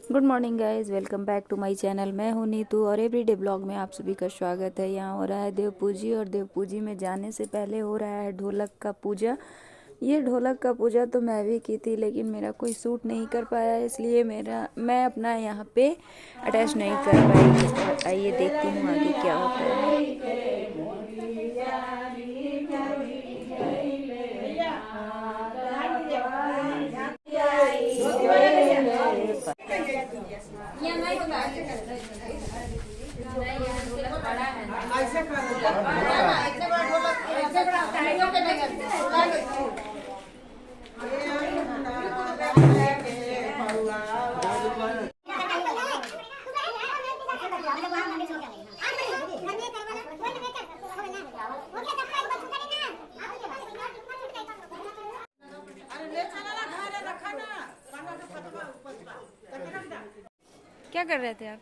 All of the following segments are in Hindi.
Good morning guys, welcome back to my channel. मैं हूं नीतू और एवरीडे ब्लॉग में आप सभी का स्वागत है। यहाँ हो रहा है देव पूजी और देव पूजी में जाने से पहले हो रहा है ढोलक का पूजा। ये ढोलक का पूजा तो मैं भी की थी, लेकिन मेरा कोई सूट नहीं कर पाया, इसलिए मैं अपना यहाँ पे अटैच नहीं कर पाई। आइए देखती हूँ आगे क्या होता है। क्या कर रहे थे आप?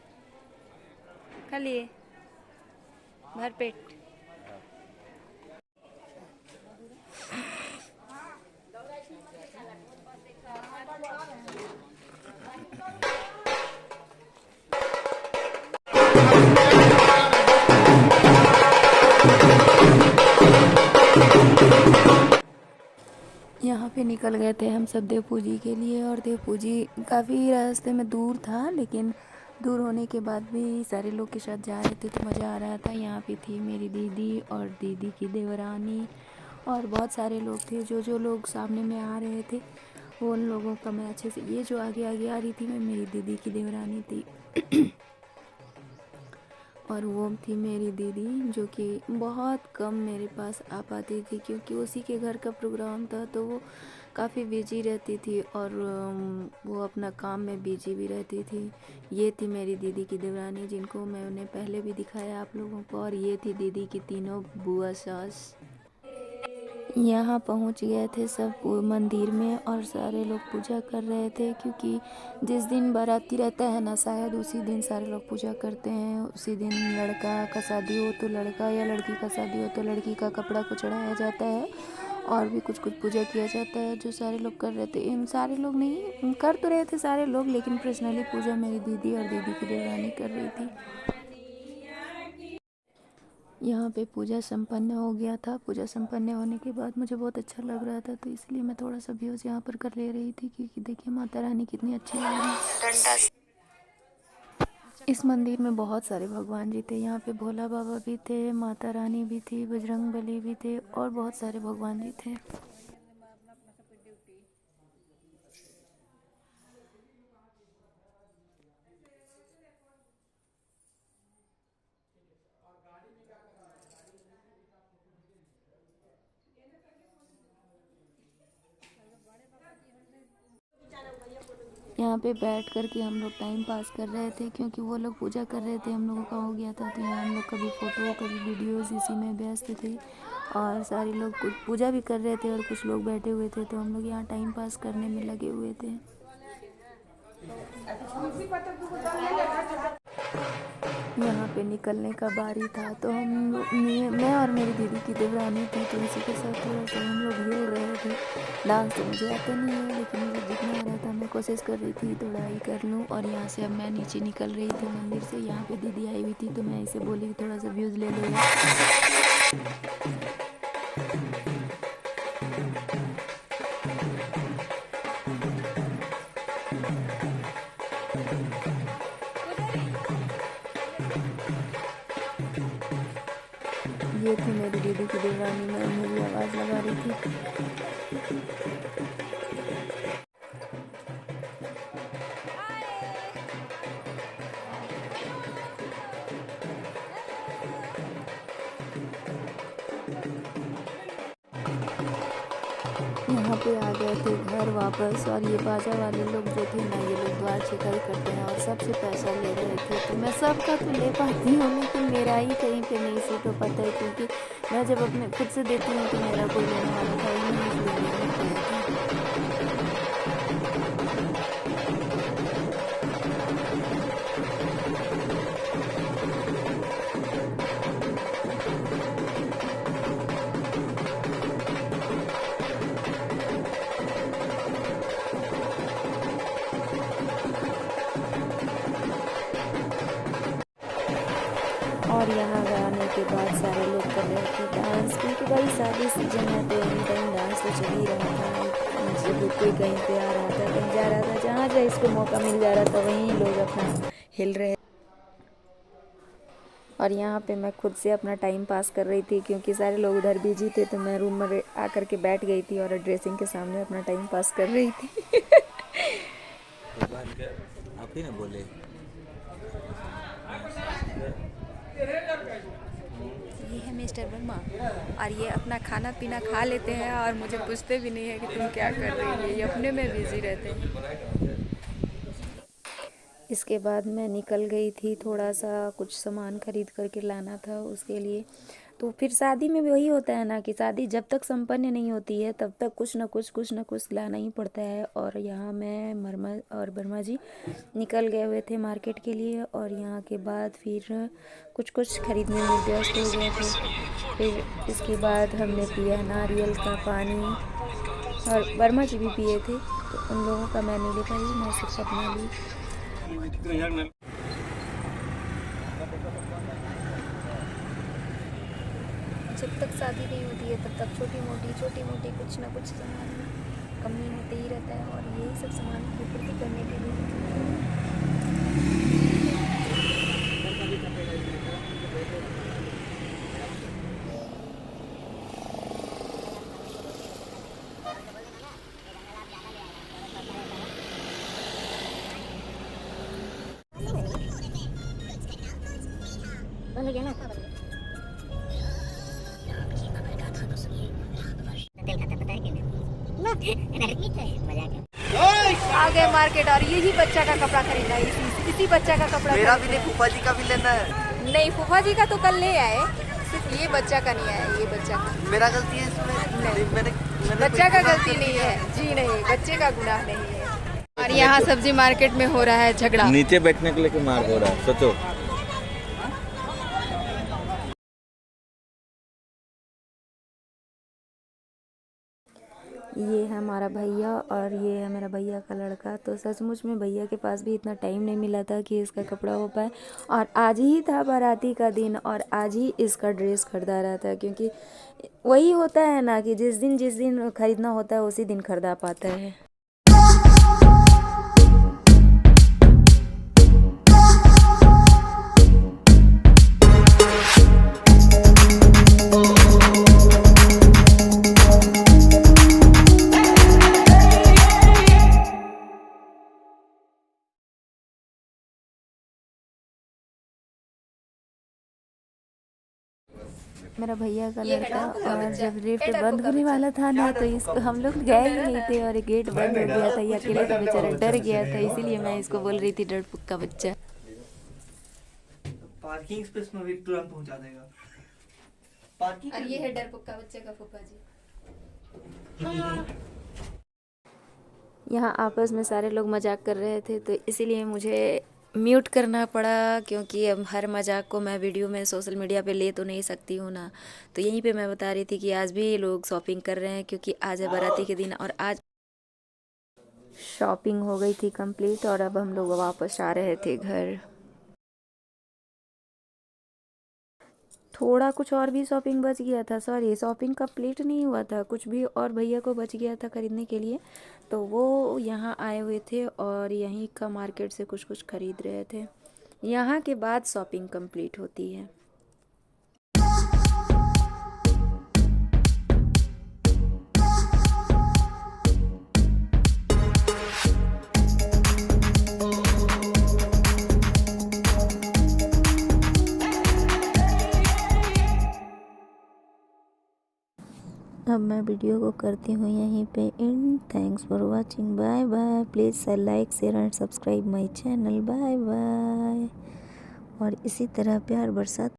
खा लिए भर पेट? यहाँ पे निकल गए थे हम सब देव पूजी के लिए, और देव पूजी काफ़ी रास्ते में दूर था, लेकिन दूर होने के बाद भी सारे लोग के साथ जा रहे थे तो मज़ा आ रहा था। यहाँ पे थी मेरी दीदी और दीदी की देवरानी और बहुत सारे लोग थे। जो लोग सामने में आ रहे थे वो उन लोगों का मैं अच्छे से, ये जो आगे आगे आ रही थी मैं मेरी दीदी की देवरानी थी और वो थी मेरी दीदी, जो कि बहुत कम मेरे पास आ पाती थी क्योंकि उसी के घर का प्रोग्राम था, तो वो काफ़ी बिजी रहती थी और वो अपना काम में बिजी भी रहती थी। ये थी मेरी दीदी की देवरानी, जिनको मैं उन्हें पहले भी दिखाया आप लोगों को, और ये थी दीदी की तीनों बुआ सास। यहाँ पहुँच गए थे सब मंदिर में और सारे लोग पूजा कर रहे थे, क्योंकि जिस दिन बाराती रहता है ना, शायद उसी दिन सारे लोग पूजा करते हैं। उसी दिन लड़का का शादी हो तो लड़का, या लड़की का शादी हो तो लड़की का कपड़ा को चढ़ाया जाता है, और भी कुछ पूजा किया जाता है, जो सारे लोग कर रहे थे। इन सारे लोग नहीं कर तो रहे थे सारे लोग, लेकिन पर्सनली पूजा मेरी दीदी और दीदी की देवरानी कर रही थी। यहाँ पे पूजा संपन्न हो गया था। पूजा संपन्न होने के बाद मुझे बहुत अच्छा लग रहा था, तो इसलिए मैं थोड़ा सा व्यूज़ यहाँ पर कर ले रही थी, क्योंकि देखिए माता रानी कितनी अच्छी लग रही है। इस मंदिर में बहुत सारे भगवान जी थे। यहाँ पे भोला बाबा भी थे, माता रानी भी थी, बजरंग बली भी थे और बहुत सारे भगवान जी थे। यहाँ पे बैठ कर के हम लोग टाइम पास कर रहे थे, क्योंकि वो लोग पूजा कर रहे थे, हम लोगों का हो गया था, तो यहाँ हम लोग कभी फ़ोटो कभी वीडियोस इसी में व्यस्त थे। और सारे लोग कुछ पूजा भी कर रहे थे और कुछ लोग बैठे हुए थे, तो हम लोग यहाँ टाइम पास करने में लगे हुए थे। यहाँ पे निकलने का बारी था, तो मैं और मेरी दीदी की देवरानी थी, तो इसी के साथ थोड़ा सा हम लोग हिल रहे थे। डांस तो मुझे आता नहीं है, लेकिन मुझे जितना आ रहा था मैं कोशिश कर रही थी थोड़ा ही कर लूँ। और यहाँ से अब मैं नीचे निकल रही थी मंदिर से। यहाँ पे दीदी आई हुई थी, तो मैं इसे बोली थोड़ा सा व्यूज़ ले लो। ये थी मेरी दीदी की देवरानी, मैं मेरी आवाज़ लगा रही थी। यहाँ पे आ गए थे घर वापस, और ये बाजा वाले लोग जो थे ना, ये लोग द्वार छिकाई करते हैं और सबसे पैसा ले रहे थे। तो मैं सबका तो ले पाती हूँ, लेकिन मेरा ही कहीं पे नहीं सूट हो पाता है, क्योंकि मैं जब अपने खुद से देती हूँ तो मेरा कोई लेने वाला था ही नहीं, इसलिए नहीं पाया था। के बाद सारे लोग कर रहे थे डांस, क्योंकि भाई शादी सीजन है तो एनी टाइम डांस तो चल ही रहा था। जब कोई कहीं पे आ रहा था, कहीं जा रहा था, जहाँ जहाँ इसको मौका मिल जा रहा था वहीं लोग अपना हिल रहे। और यहाँ पे मैं खुद से अपना टाइम पास कर रही थी, क्योंकि सारे लोग उधर बिजी थे, तो मैं रूम में आकर के बैठ गई थी और ड्रेसिंग के सामने अपना टाइम पास कर रही थी। आप ही ना बोले। ये है मिस्टर वर्मा, और ये अपना खाना पीना खा लेते हैं और मुझे पूछते भी नहीं है कि तुम क्या कर रही है, ये अपने में बिजी रहते हैं। इसके बाद मैं निकल गई थी, थोड़ा सा कुछ सामान खरीद करके लाना था उसके लिए। तो फिर शादी में भी वही होता है ना कि शादी जब तक संपन्न नहीं होती है तब तक कुछ ना कुछ लाना ही पड़ता है। और यहाँ मैं मरमा और वर्मा जी निकल गए हुए थे मार्केट के लिए, और यहाँ के बाद फिर कुछ खरीदने में व्यस्त हो गए थे। फिर इसके बाद हमने पिया नारियल का पानी, और वर्मा जी भी पिए थे, तो उन लोगों का मैं नहीं ले पाई, मैं सिर्फ अपना ली। जब तक शादी नहीं होती है तब तक छोटी मोटी कुछ ना कुछ सामान कमी होते ही रहता है, और यही सब सामान की पूर्ति करने के लिए आ गए मार्केट, और यही बच्चा का कपड़ा खरीदना है, इसी बच्चा का कपड़ा। मेरा भी नहीं, फूफा जी का भी लेना है। नहीं, फूफा जी का तो कल ले आए, सिर्फ ये बच्चा का नहीं आया, ये बच्चा का। मेरा गलती है इसमें? नहीं, मैंने बच्चा का गलती नहीं है जी, नहीं, बच्चे का गुनाह नहीं है। और यहाँ सब्जी मार्केट में हो रहा है झगड़ा। नीचे बैठने के लिए मार हो रहा है, सोचो। ये है हमारा भैया और ये है मेरा भैया का लड़का। तो सचमुच में भैया के पास भी इतना टाइम नहीं मिला था कि इसका कपड़ा हो पाए, और आज ही था बाराती का दिन, और आज ही इसका ड्रेस खरीदा रहा था, क्योंकि वही होता है ना कि जिस दिन खरीदना होता है उसी दिन खरीदा पाता है। मेरा भैया का लड़का, और जब लिफ्ट बंद होने वाला था ना तो इसको हम लोग गए ही नहीं थे, और गेट बंद हो गया था, ये अकेले का बेचारा डर गया था, इसीलिए मैं इसको बोल रही थी डरपोक का बच्चा। पार्किंग स्पेस में भी तुरंत पहुंचा देगा। पार्किंग। और ये है डरपोक का बच्चा का फूफा जी। यहाँ आपस में सारे लोग मजाक कर रहे थे, तो इसीलिए मुझे म्यूट करना पड़ा, क्योंकि अब हर मजाक को मैं वीडियो में सोशल मीडिया पे ले तो नहीं सकती हूँ ना। तो यहीं पे मैं बता रही थी कि आज भी लोग शॉपिंग कर रहे हैं, क्योंकि आज है बाराती के दिन, और आज शॉपिंग हो गई थी कंप्लीट, और अब हम लोग वापस आ रहे थे घर। थोड़ा कुछ और भी शॉपिंग बच गया था, सॉरी शॉपिंग कंप्लीट नहीं हुआ था, कुछ भी और भैया को बच गया था खरीदने के लिए, तो वो यहाँ आए हुए थे और यहीं का मार्केट से कुछ खरीद रहे थे। यहाँ के बाद शॉपिंग कंप्लीट होती है। अब मैं वीडियो को करती हूँ यहीं पे end. Thanks for watching, bye bye. Please like share and subscribe my channel, bye bye. और इसी तरह प्यार बरसात